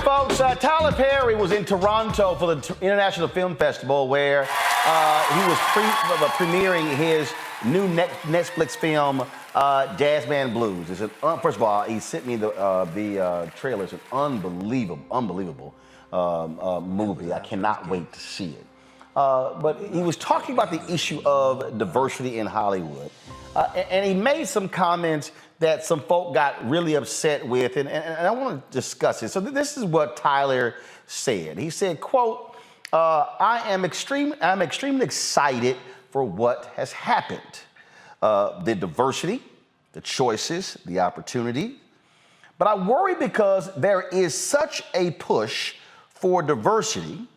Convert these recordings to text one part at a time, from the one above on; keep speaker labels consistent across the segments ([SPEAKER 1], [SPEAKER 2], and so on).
[SPEAKER 1] folks, Tyler Perry was in Toronto for the International Film Festival where he was premiering his new Netflix film, Jazzman Blues. It's first of all, he sent me the trailer. It's an unbelievable movie. I cannot wait to see it. But he was talking about the issue of diversity in Hollywood. And he made some comments that some folk got really upset with, and I want to discuss it. So this is what Tyler said. He said, quote, I'm extremely excited for what has happened. The diversity, the choices, the opportunity. But I worry because there is such a push for diversity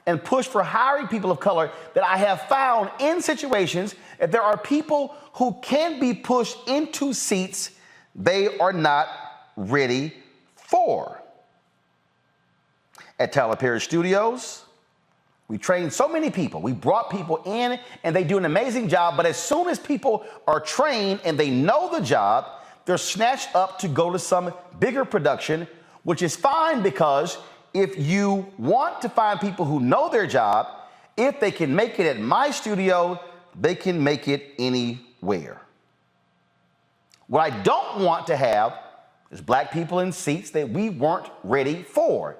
[SPEAKER 1] and push for hiring people of color that I have found in situations that there are people who can be pushed into seats they are not ready for. At Tyler Perry Studios, we trained so many people. We brought people in and they do an amazing job, but as soon as people are trained and they know the job, they're snatched up to go to some bigger production, which is fine because if you want to find people who know their job, if they can make it at my studio, they can make it anywhere. What I don't want to have is black people in seats that we weren't ready for.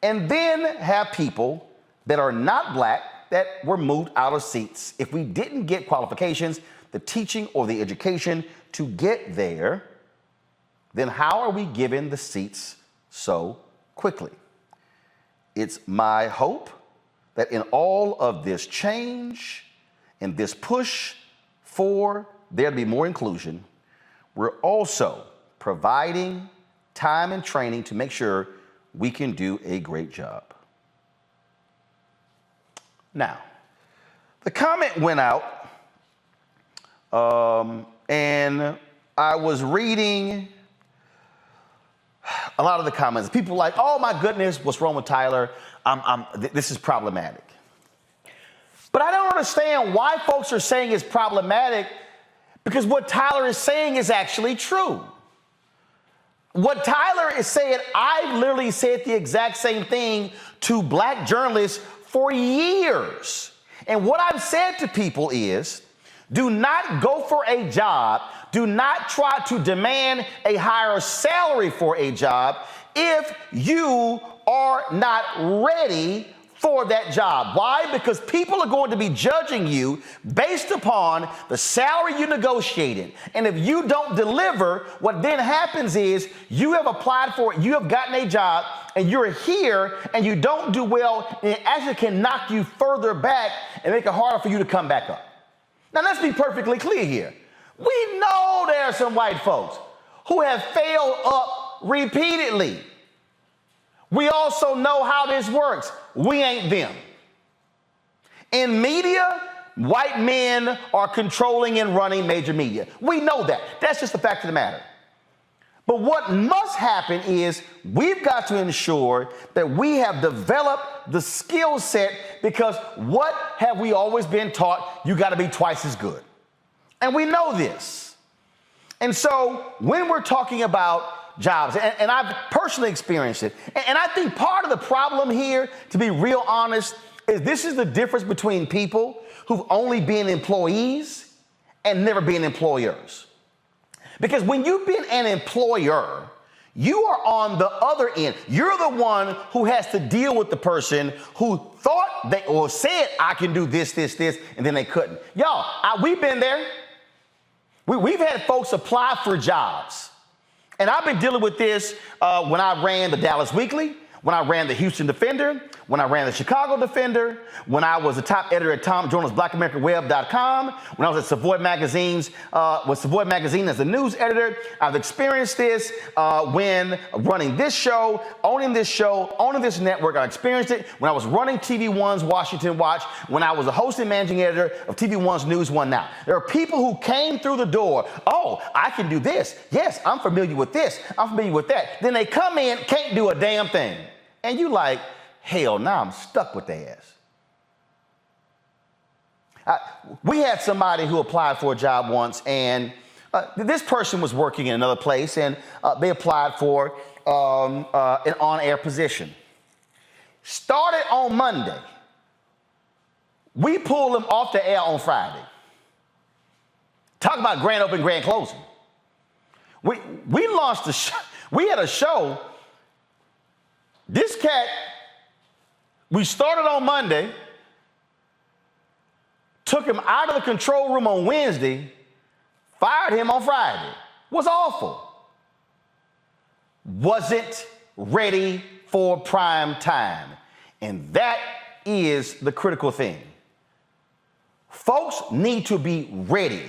[SPEAKER 1] And then have people that are not black that were moved out of seats. If we didn't get qualifications, the teaching or the education to get there, then how are we given the seats so quickly? It's my hope that in all of this change and this push for there to be more inclusion, we're also providing time and training to make sure we can do a great job. Now, the comment went out, and I was reading a lot of the comments. People like, oh my goodness, what's wrong with Tyler? This is problematic. But I don't understand why folks are saying it's problematic, because what Tyler is saying is actually true. What Tyler is saying, I've literally said the exact same thing to black journalists for years. And what I've said to people is, do not go for a job. Do not try to demand a higher salary for a job if you are not ready for that job. Why? Because people are going to be judging you based upon the salary you negotiated. And if you don't deliver, what then happens is you have applied for it, you have gotten a job, and you're here and you don't do well, and it actually can knock you further back and make it harder for you to come back up. Now, let's be perfectly clear here. We know there are some white folks who have failed up repeatedly. We also know how this works. We ain't them. In media, white men are controlling and running major media. We know that. That's just the fact of the matter. But what must happen is we've got to ensure that we have developed the skill set, because what have we always been taught? You got to be twice as good. And we know this. And so when we're talking about jobs, and I've personally experienced it, and I think part of the problem here, to be real honest, is this is the difference between people who've only been employees and never been employers. Because when you've been an employer, you are on the other end. You're the one who has to deal with the person who thought they or said, I can do this, and then they couldn't. Y'all, we've been there. We've had folks apply for jobs. And I've been dealing with this when I ran the Dallas Weekly, when I ran the Houston Defender, when I ran the Chicago Defender, when I was the top editor at Tom Jones' BlackAmericanWeb.com, when I was at Savoy Magazine as the news editor. I've experienced this when running this show, owning this network. I experienced it when I was running TV One's Washington Watch, when I was a host and managing editor of TV One's News One Now. There are people who came through the door. Oh, I can do this. Yes, I'm familiar with this. I'm familiar with that. Then they come in, can't do a damn thing. And you like, hell, now I'm stuck with their ass. We had somebody who applied for a job once, and this person was working in another place, and they applied for an on-air position. Started on Monday. We pulled him off the air on Friday. Talk about grand opening, grand closing. We launched the show. We had a show. This cat, we started on Monday, took him out of the control room on Wednesday, fired him on Friday. Was awful. Wasn't ready for prime time. And that is the critical thing. Folks need to be ready.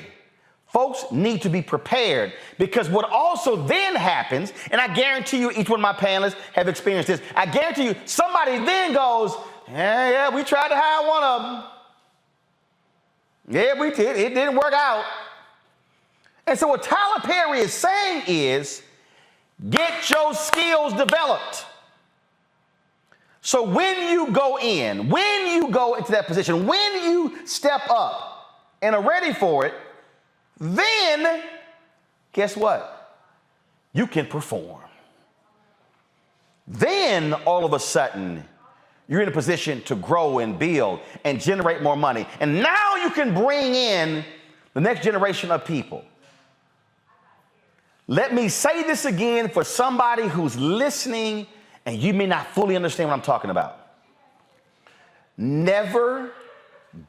[SPEAKER 1] Folks need to be prepared, because what also then happens, and I guarantee you each one of my panelists have experienced this, I guarantee you somebody then goes, yeah, we tried to hire one of them. Yeah, we did. It didn't work out. And so what Tyler Perry is saying is, get your skills developed. So when you go into that position, when you step up and are ready for it, then guess what? You can perform. Then all of a sudden, you're in a position to grow and build and generate more money. And now you can bring in the next generation of people. Let me say this again for somebody who's listening and you may not fully understand what I'm talking about. Never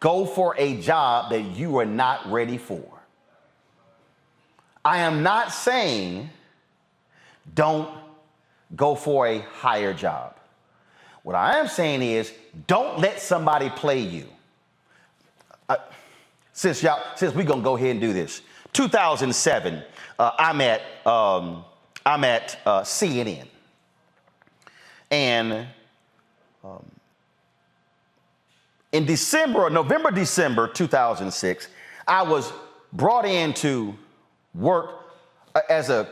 [SPEAKER 1] go for a job that you are not ready for. I am not saying don't go for a higher job. What I am saying is don't let somebody play you. Since we're gonna go ahead and do this. 2007, I'm at CNN, and in November, December 2006, I was brought in to work as a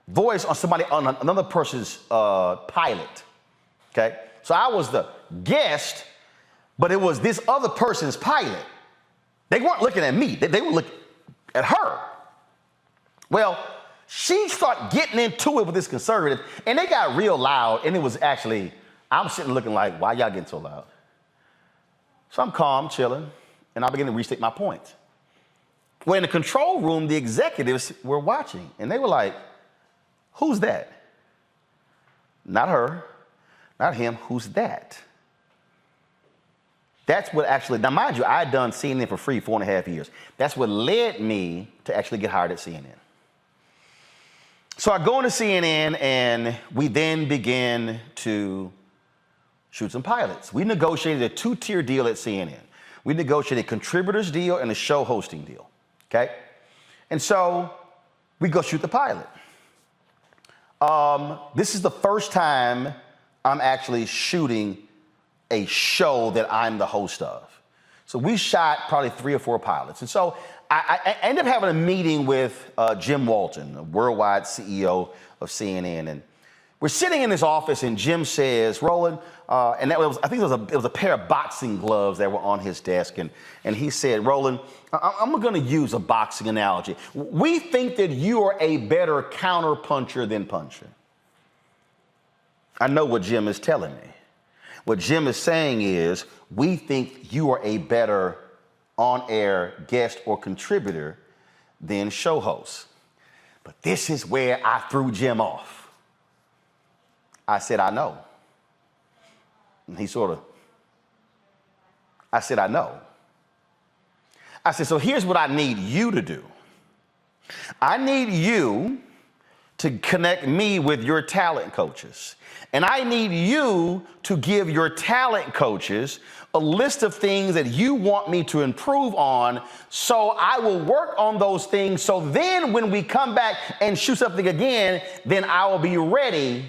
[SPEAKER 1] voice on another person's pilot. Okay, so I was the guest, but it was this other person's pilot. They weren't looking at me; they were looking at her. Well, she started getting into it with this conservative, and they got real loud. And it was actually, I'm sitting looking like, why y'all getting so loud? So I'm calm, chilling, and I begin to restate my point. Well, in the control room, the executives were watching, and they were like, who's that? Not her, not him, who's that? That's what actually, now mind you, I had done CNN for free 4.5 years. That's what led me to actually get hired at CNN. So I go into CNN, and we then begin to shoot some pilots. We negotiated a 2-tier deal at CNN. We negotiated a contributors deal and a show hosting deal. Okay? And so we go shoot the pilot. This is the first time I'm actually shooting a show that I'm the host of. So we shot probably 3 or 4 pilots. And so I ended up having a meeting with Jim Walton, the worldwide CEO of CNN. And we're sitting in his office, and Jim says, Roland, and that was, I think it was a pair of boxing gloves that were on his desk. And he said, Roland, I'm going to use a boxing analogy. We think that you are a better counter puncher than puncher. I know what Jim is telling me. What Jim is saying is, we think you are a better on-air guest or contributor than show host. But this is where I threw Jim off. I said, I know. And he I said, I know. I said, so here's what I need you to do. I need you to connect me with your talent coaches. And I need you to give your talent coaches a list of things that you want me to improve on, so I will work on those things. So then when we come back and shoot something again, then I will be ready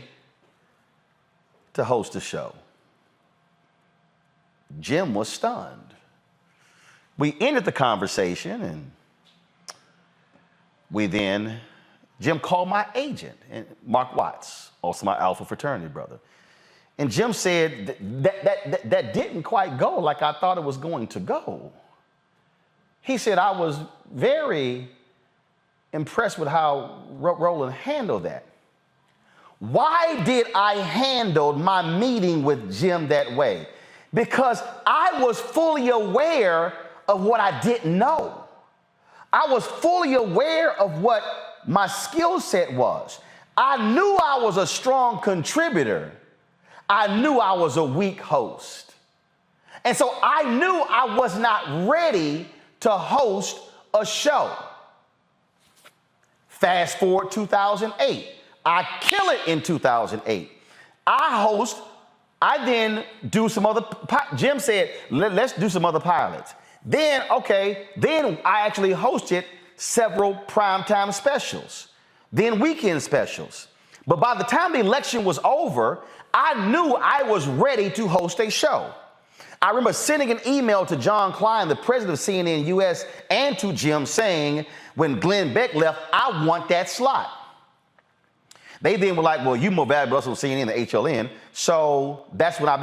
[SPEAKER 1] to host a show. Jim was stunned. We ended the conversation, and Jim called my agent, Mark Watts, also my Alpha fraternity brother. And Jim said that didn't quite go like I thought it was going to go. He said, I was very impressed with how Roland handled that. Why did I handle my meeting with Jim that way? Because I was fully aware of what I didn't know. I was fully aware of what my skill set was. I knew I was a strong contributor. I knew I was a weak host. And so I knew I was not ready to host a show. Fast forward 2008. I kill it in 2008. I then do some other, Jim said, let's do some other pilots. Then I actually hosted several primetime specials, then weekend specials. But by the time the election was over, I knew I was ready to host a show. I remember sending an email to John Klein, the president of CNN US, and to Jim saying, when Glenn Beck left, I want that slot. They then were like, well, you more valuable to us on CNN than HLN. So that's when I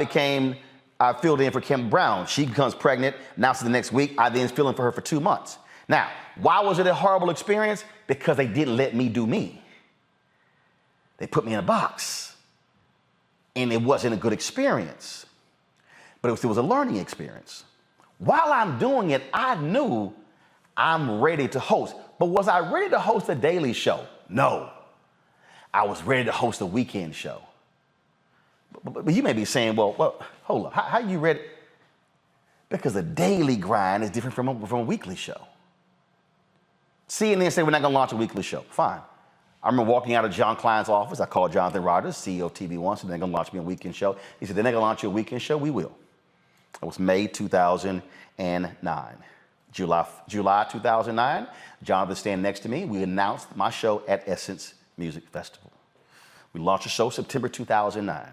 [SPEAKER 1] filled in for Kim Brown. She becomes pregnant, announces the next week. I then fill in for her for 2 months. Now, why was it a horrible experience? Because they didn't let me do me. They put me in a box. And it wasn't a good experience. But it was a learning experience. While I'm doing it, I knew I'm ready to host. But was I ready to host a daily show? No. I was ready to host a weekend show. But you may be saying, well, hold up. How you ready? Because a daily grind is different from a weekly show. CNN said we're not going to launch a weekly show. Fine. I remember walking out of John Klein's office. I called Jonathan Rogers, CEO of TV1, said they're going to launch me a weekend show. He said, they're not going to launch you a weekend show? We will. It was May 2009. July 2009, Jonathan standing next to me. We announced my show at Essence Music Festival. We launched the show September 2009.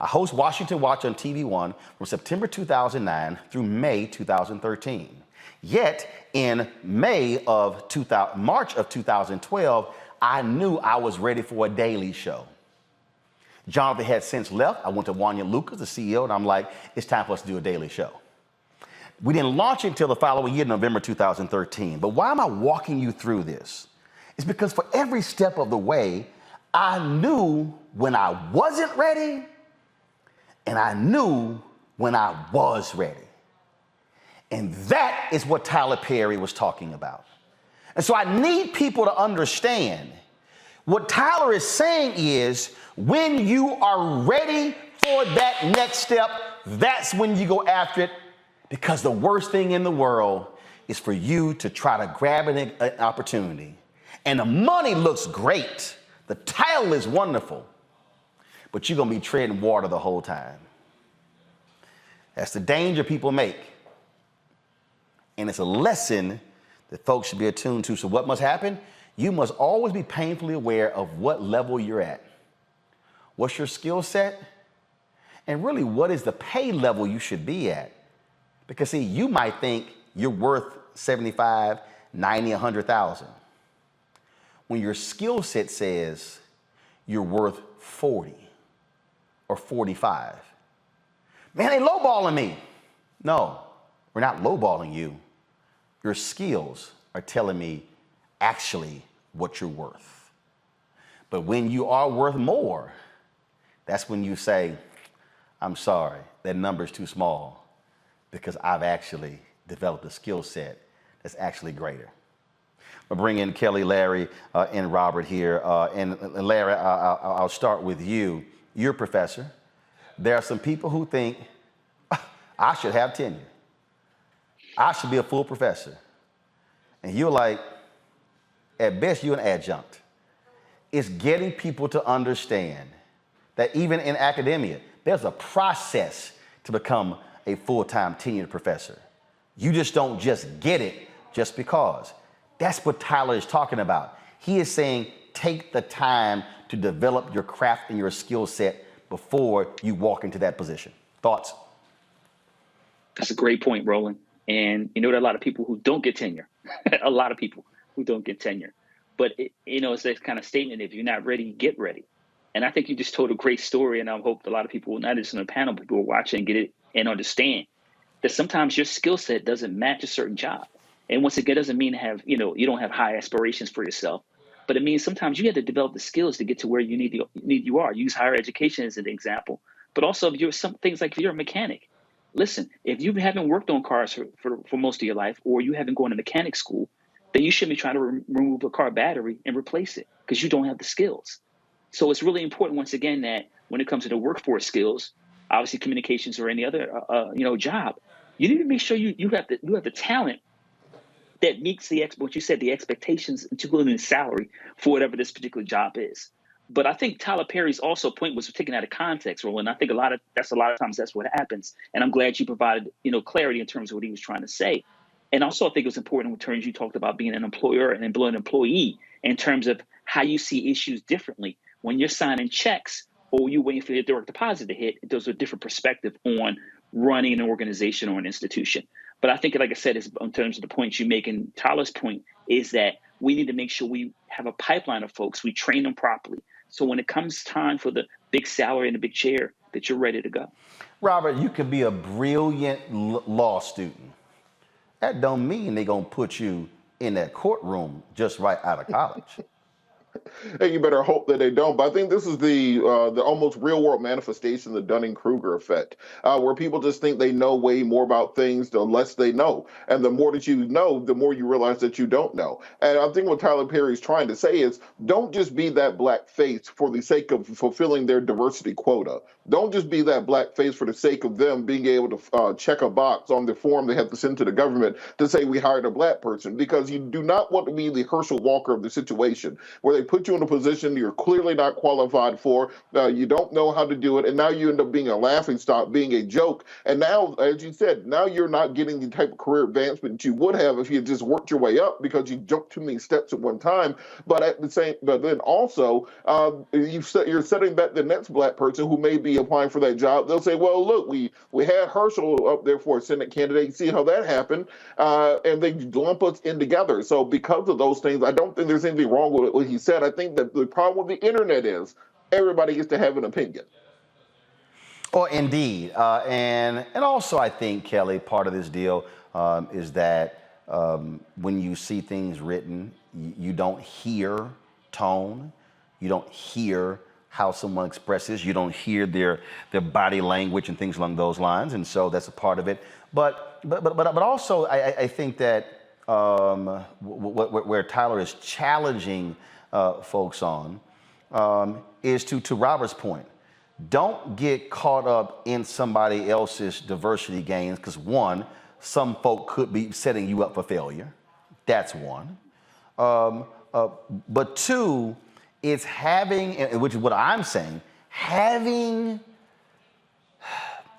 [SPEAKER 1] I host Washington Watch on TV1 from September 2009 through May 2013. Yet in March of 2012, I knew I was ready for a daily show. Jonathan had since left. I went to Wanya Lucas, the CEO, and I'm like, it's time for us to do a daily show. We didn't launch it until the following year, November 2013. But why am I walking you through this? It's because for every step of the way, I knew when I wasn't ready, and I knew when I was ready. And that is what Tyler Perry was talking about. And so I need people to understand what Tyler is saying is when you are ready for that next step, that's when you go after it, because the worst thing in the world is for you to try to grab an opportunity. And the money looks great. The title is wonderful, but you're going to be treading water the whole time. That's the danger people make. And it's a lesson that folks should be attuned to. So what must happen? You must always be painfully aware of what level you're at. What's your skill set? And really, what is the pay level you should be at? Because see, you might think you're worth 75, 90, 100,000. When your skill set says you're worth 40 or 45. Man, they lowballing me. No, we're not lowballing you. Your skills are telling me actually what you're worth. But when you are worth more, that's when you say, I'm sorry, that number's too small, because I've actually developed a skill set that's actually greater. I'll bring in Kelly, Larry, and Robert here. And Larry, I'll start with you. You're a professor. There are some people who think, I should have tenure. I should be a full professor. And you're like, at best, you're an adjunct. It's getting people to understand that even in academia, there's a process to become a full-time tenured professor. You just don't just get it just because. That's what Tyler is talking about. He is saying, take the time to develop your craft and your skill set before you walk into that position. Thoughts?
[SPEAKER 2] That's a great point, Roland. And you know, there are a lot of people who don't get tenure. A lot of people who don't get tenure. But, it's that kind of statement, if you're not ready, get ready. And I think you just told a great story, and I hope a lot of people, not just on the panel, but people who are watching, get it and understand that sometimes your skill set doesn't match a certain job. And once again, it doesn't mean you don't have high aspirations for yourself, but it means sometimes you have to develop the skills to get to where you are. Use higher education as an example, but also if you're some things like if you're a mechanic. Listen, if you haven't worked on cars for most of your life, or you haven't gone to mechanic school, then you shouldn't be trying to remove a car battery and replace it because you don't have the skills. So it's really important, once again, that when it comes to the workforce skills, obviously communications or any other job, you need to make sure you have the talent that meets what you said, the expectations, including the salary for whatever this particular job is. But I think Tyler Perry's also point was taken out of context, Roland. I think a lot of times that's what happens. And I'm glad you provided, clarity in terms of what he was trying to say. And also, I think it was important in terms you talked about being an employer and an employee in terms of how you see issues differently. When you're signing checks or you waiting for your direct deposit to hit, there's a different perspective on running an organization or an institution. But I think, like I said, in terms of the points you make, and Tyler's point is that we need to make sure we have a pipeline of folks, we train them properly. So when it comes time for the big salary and the big chair, that you're ready to go.
[SPEAKER 1] Robert, you could be a brilliant law student. That don't mean they're going to put you in that courtroom just right out of college.
[SPEAKER 3] Hey, you better hope that they don't. But I think this is the almost real world manifestation of the Dunning-Kruger effect, where people just think they know way more about things the less they know, and the more that you know, the more you realize that you don't know. And I think what Tyler Perry is trying to say is, don't just be that black face for the sake of fulfilling their diversity quota. Don't just be that black face for the sake of them being able to check a box on the form they have to send to the government to say we hired a black person, because you do not want to be the Herschel Walker of the situation, where they put you in a position you're clearly not qualified for, you don't know how to do it, and now you end up being a laughingstock, being a joke. And now, as you said, now you're not getting the type of career advancement that you would have if you had just worked your way up, because you jumped too many steps at one time. But then also, you're setting back the next black person who may be applying for that job. They'll say, well, look, we had Herschel up there for a Senate candidate. See how that happened, and they lump us in together. So because of those things, I don't think there's anything wrong with what he said. I think that the problem with the internet is everybody gets to have an opinion.
[SPEAKER 1] Oh, indeed. And also, I think, Kelly, part of this deal is that when you see things written, you don't hear tone, you don't hear how someone expresses, you don't hear their body language and things along those lines, and so that's a part of it. But also, I think that where Tyler is challenging folks on is to Robert's point. Don't get caught up in somebody else's diversity gains, because one, some folk could be setting you up for failure. That's one. But two, it's having, which is what I'm saying, having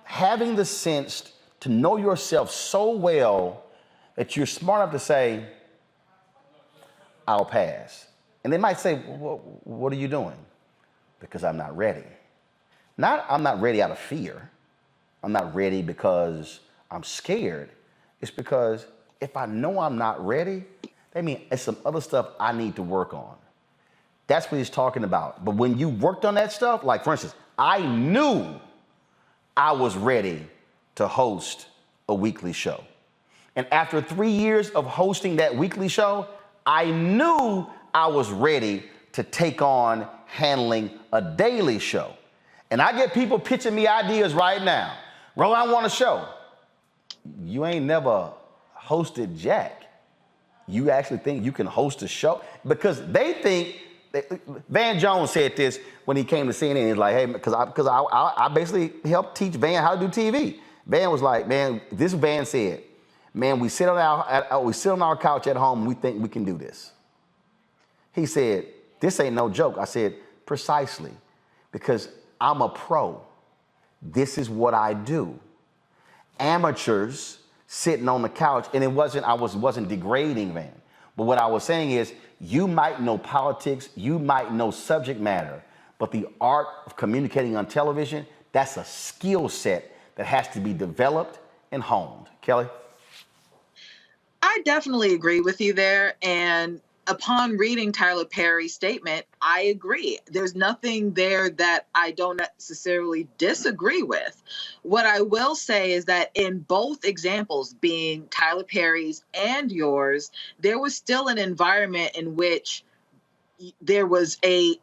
[SPEAKER 1] the sense to know yourself so well that you're smart enough to say, I'll pass. And they might say, what are you doing? Because I'm not ready. Not I'm not ready out of fear. I'm not ready because I'm scared. It's because if I know I'm not ready, that means there's some other stuff I need to work on. That's what he's talking about. But when you worked on that stuff, like for instance, I knew I was ready to host a weekly show. And after 3 years of hosting that weekly show, I knew I was ready to take on handling a daily show. And I get people pitching me ideas right now. Roland, I want a show. You ain't never hosted Jack. You actually think you can host a show? Because they think, Van Jones said this when he came to CNN. He's like, hey, because I basically helped teach Van how to do TV. Van was like, man, this Van said, man, we sit on our couch at home and we think we can do this. He said, this ain't no joke. I said, precisely, because I'm a pro. This is what I do. Amateurs sitting on the couch, and I wasn't degrading Van. But what I was saying is, you might know politics, you might know subject matter, but the art of communicating on television, that's a skill set that has to be developed and honed. Kelly?
[SPEAKER 4] I definitely agree with you there. And upon reading Tyler Perry's statement, I agree. There's nothing there that I don't necessarily disagree with. What I will say is that in both examples, being Tyler Perry's and yours, there was still an environment in which there was a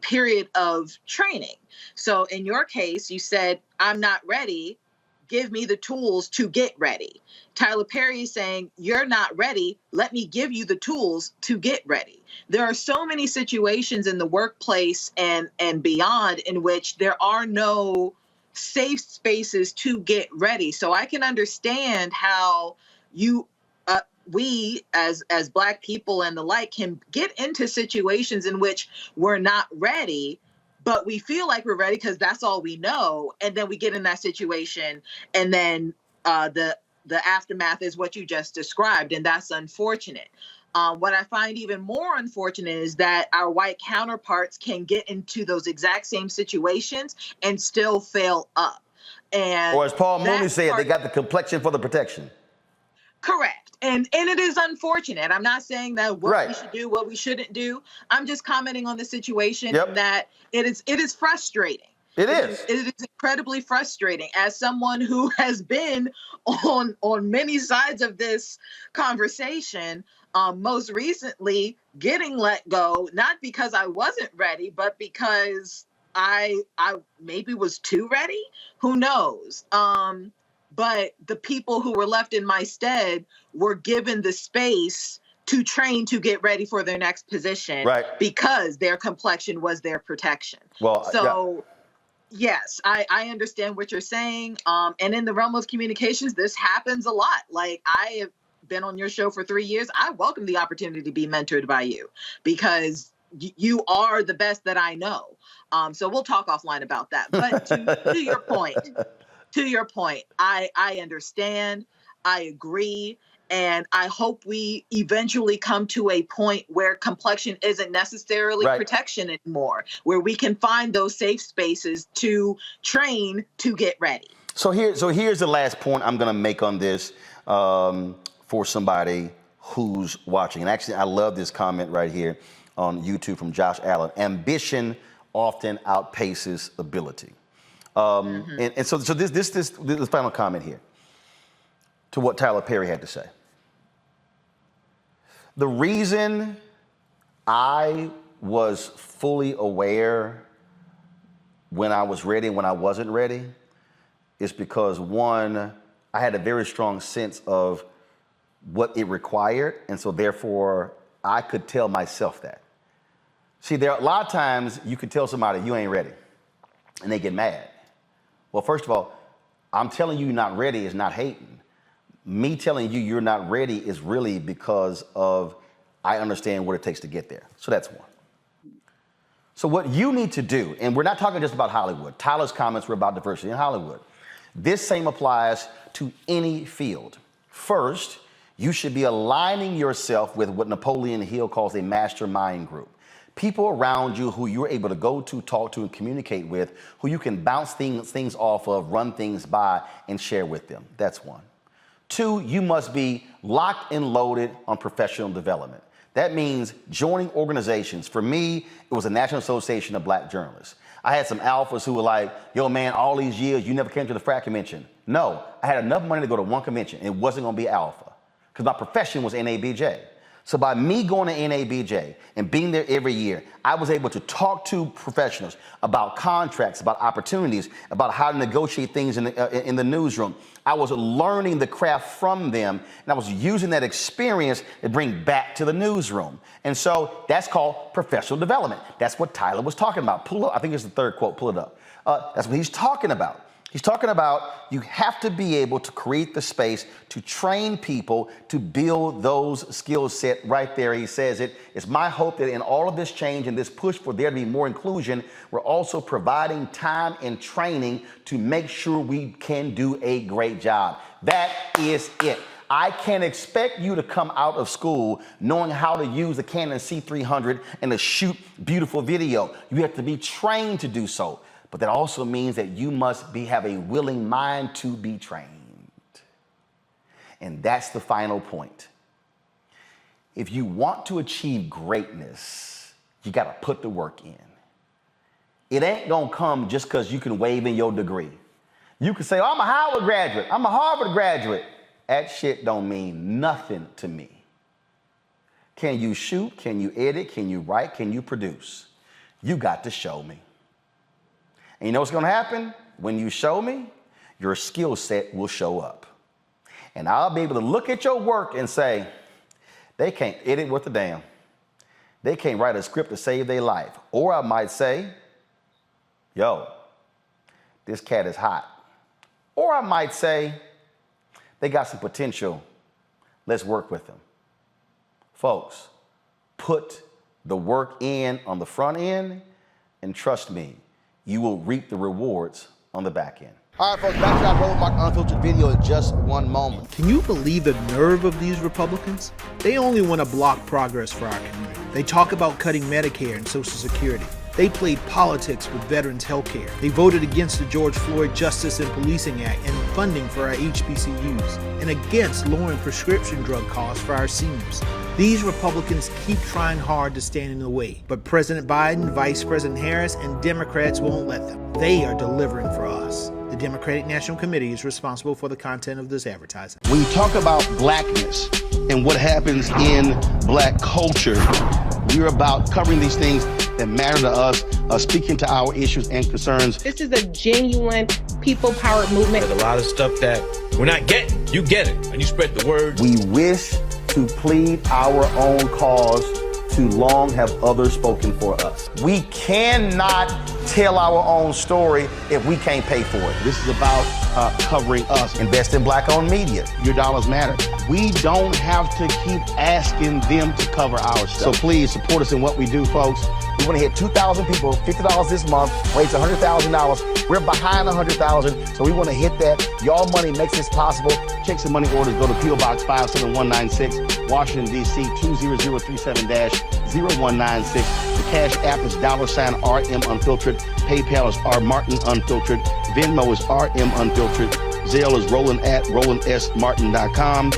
[SPEAKER 4] period of training. So in your case, you said, I'm not ready. Give me the tools to get ready. Tyler Perry is saying, you're not ready. Let me give you the tools to get ready. There are so many situations in the workplace and beyond in which there are no safe spaces to get ready. So I can understand how you we as Black people and the like can get into situations in which we're not ready, but we feel like we're ready because that's all we know, and then we get in that situation, and then the aftermath is what you just described, and that's unfortunate. What I find even more unfortunate is that our white counterparts can get into those exact same situations and still fail up. And
[SPEAKER 1] Or as Paul Mooney said,
[SPEAKER 4] part,
[SPEAKER 1] they got the complexion for the protection.
[SPEAKER 4] correct. And it is unfortunate. I'm not saying that what we should do, what we shouldn't do. I'm just commenting on the situation that it is frustrating.
[SPEAKER 1] It is.
[SPEAKER 4] It is incredibly frustrating as someone who has been on many sides of this conversation. Most recently getting let go, not because I wasn't ready, but because I maybe was too ready. Who knows? But the people who were left in my stead were given the space to train to get ready for their next position because their complexion was their protection.
[SPEAKER 1] Well,
[SPEAKER 4] so yes, I understand what you're saying. And in the realm of communications, this happens a lot. Like, I have been on your show for 3 years. I welcome the opportunity to be mentored by you because you are the best that I know. So we'll talk offline about that. But to your point, I understand, I agree, and I hope we eventually come to a point where complexion isn't necessarily protection anymore, where we can find those safe spaces to train to get ready.
[SPEAKER 1] So here's the last point I'm going to make on this for somebody who's watching. And actually, I love this comment right here on YouTube from Josh Allen. Ambition often outpaces ability. And so this final comment here to what Tyler Perry had to say. The reason I was fully aware when I was ready and when I wasn't ready is because, one, I had a very strong sense of what it required, and so therefore I could tell myself that. See, there are a lot of times you could tell somebody you ain't ready, and they get mad. Well, first of all, I'm telling you you're not ready is not hating. Me telling you you're not ready is really because of I understand what it takes to get there. So that's one. So what you need to do, and we're not talking just about Hollywood. Tyler's comments were about diversity in Hollywood. This same applies to any field. First, you should be aligning yourself with what Napoleon Hill calls a mastermind group. People around you who you're able to go to, talk to, and communicate with, who you can bounce things off of, run things by, and share with them. That's one. Two, you must be locked and loaded on professional development. That means joining organizations. For me, it was the National Association of Black Journalists. I had some alphas who were like, yo, man, all these years, you never came to the frat convention. No, I had enough money to go to one convention. It wasn't going to be alpha because my profession was NABJ. So by me going to NABJ and being there every year, I was able to talk to professionals about contracts, about opportunities, about how to negotiate things in the newsroom. I was learning the craft from them, and I was using that experience to bring back to the newsroom. And so that's called professional development. That's what Tyler was talking about. Pull up, I think it's the third quote, pull it up. That's what he's talking about. He's talking about you have to be able to create the space to train people to build those skill set right there. He says it. It's my hope that in all of this change and this push for there to be more inclusion, we're also providing time and training to make sure we can do a great job. That is it. I can't expect you to come out of school knowing how to use the Canon C300 and to shoot beautiful video. You have to be trained to do so. But that also means that you must have a willing mind to be trained. And that's the final point. If you want to achieve greatness, you got to put the work in. It ain't going to come just because you can wave in your degree. You can say, oh, I'm a Howard graduate. I'm a Harvard graduate. That shit don't mean nothing to me. Can you shoot? Can you edit? Can you write? Can you produce? You got to show me. And you know what's going to happen? When you show me, your skill set will show up. And I'll be able to look at your work and say, they can't edit worth a damn. They can't write a script to save their life. Or I might say, yo, this cat is hot. Or I might say, they got some potential. Let's work with them. Folks, put the work in on the front end, and trust me, you will reap the rewards on the back end. All right, folks, back to our Roland Martin Unfiltered video in just one moment.
[SPEAKER 5] Can you believe the nerve of these Republicans? They only want to block progress for our community. They talk about cutting Medicare and Social Security. They played politics with veterans' health care. They voted against the George Floyd Justice and Policing Act and funding for our HBCUs, and against lowering prescription drug costs for our seniors. These Republicans keep trying hard to stand in the way, but President Biden, Vice President Harris, and Democrats won't let them. They are delivering for us. The Democratic National Committee is responsible for the content of this advertising.
[SPEAKER 6] When you talk about blackness and what happens in black culture, we're about covering these things that matter to us, speaking to our issues and concerns.
[SPEAKER 7] This is a genuine people-powered movement.
[SPEAKER 8] There's a lot of stuff that we're not getting. You get it, and you spread the word.
[SPEAKER 1] We wish to plead our own cause. Too long have others spoken for us. We cannot tell our own story if we can't pay for it.
[SPEAKER 6] This is about covering us.
[SPEAKER 1] Invest in black-owned media.
[SPEAKER 6] Your dollars matter. We don't have to keep asking them to cover our stuff. So please support us in what we do, folks.
[SPEAKER 1] We want to hit 2,000 people, $50 this month, raise $100,000. We're behind 100,000, so we want to hit that. Y'all money makes this possible.
[SPEAKER 6] Checks and money orders go to P.O. Box 57196, Washington, D.C. 20037-0196. The Cash App is $RM Unfiltered. PayPal is R Martin Unfiltered. Venmo is RM Unfiltered. Zelle is Roland at RolandSMartin.com.